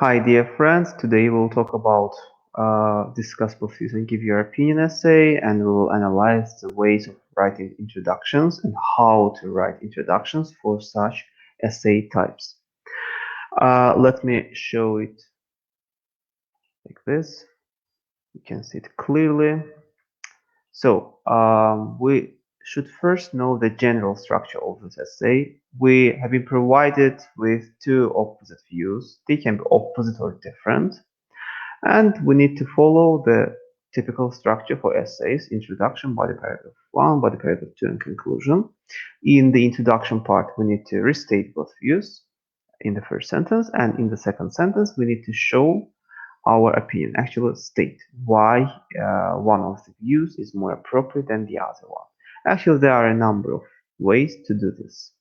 Hi, dear friends. Today we'll talk about discuss both views and give your opinion essay, and we will analyze the ways of writing introductions and how to write introductions for such essay types. Let me show it like this. You can see it clearly. So we should first know the general structure of this essay. We have been provided with two opposite views. They can be opposite or different. And we need to follow the typical structure for essays: introduction, body paragraph 1, body paragraph 2, and conclusion. In the introduction part, we need to restate both views in the first sentence, and in the second sentence, we need to show our opinion, actually state why one of the views is more appropriate than the other one. Actually, there are a number of ways to do this.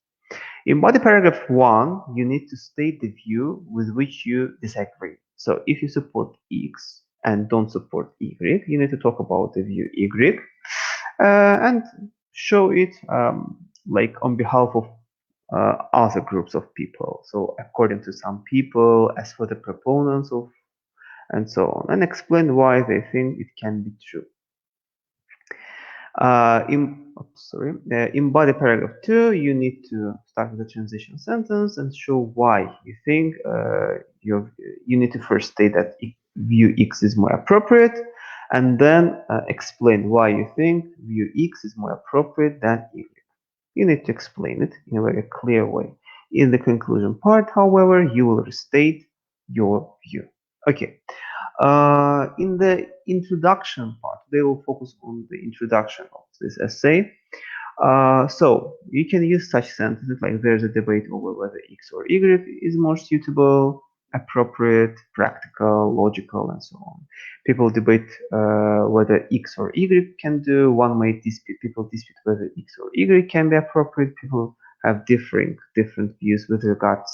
In body paragraph 1, you need to state the view with which you disagree. So if you support X and don't support Y, you need to talk about the view Y and show it like on behalf of other groups of people. So according to some people, as for the proponents of, and so on, and explain why they think it can be true. In body paragraph 2, you need to start with a transition sentence and show why you think you need to first state that view X is more appropriate, and then explain why you think view X is more appropriate than Y. You need to explain it in a very clear way. In the conclusion part, however, you will restate your view. Okay. In the introduction part, they will focus on the introduction of this essay. So you can use such sentences like there's a debate over whether X or Y is more suitable, appropriate, practical, logical, and so on. People debate whether X or Y can do. One may dispute. People dispute whether X or Y can be appropriate. People have different views with regards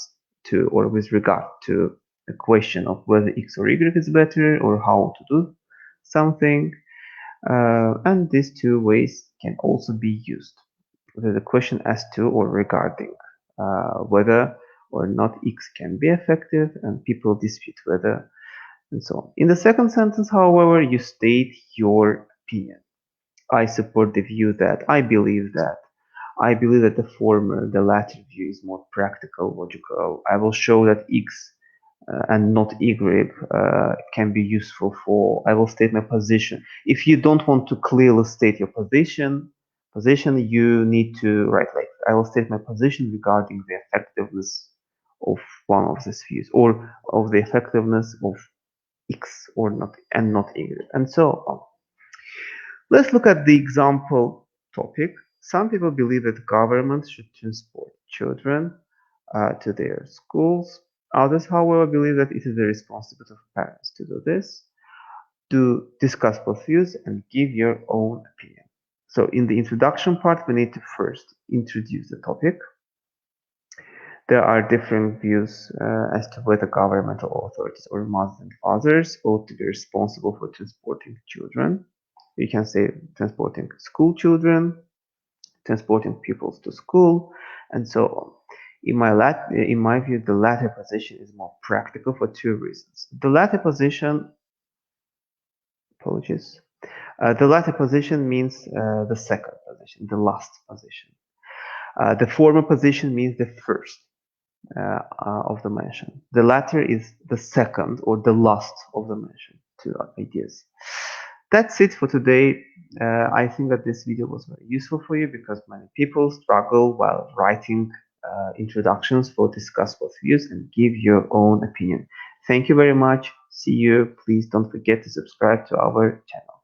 to or with regard to the question of whether X or Y is better or how to do something. And these two ways can also be used. The question as to or regarding whether or not X can be effective, and people dispute whether, and so on. In the second sentence, however, you state your opinion. I support the view that, I believe that, the former, the latter view is more practical, logical. I will show that X and not Y can be useful for. I will state my position. If you don't want to clearly state your position, you need to write like, I will state my position regarding the effectiveness of one of these views, or of the effectiveness of X or not, and not Y, and so on. Let's look at the example topic. Some people believe that governments should transport children to their schools. Others, however, believe that it is the responsibility of parents to do this. To discuss both views and give your own opinion. So in the introduction part, we need to first introduce the topic. There are different views as to whether governmental authorities or mothers and fathers ought to be responsible for transporting children. You can say transporting school children, transporting pupils to school, and so on. In my view, the latter position is more practical for two reasons. The latter position, apologies, the latter position means the second position, the last position. The former position means the first of the mention. The latter is the second or the last of the mention. Two ideas. That's it for today. I think that this video was very useful for you because many people struggle while writing introductions for discuss both views and give your own opinion. Thank you very much. See you. Please don't forget to subscribe to our channel.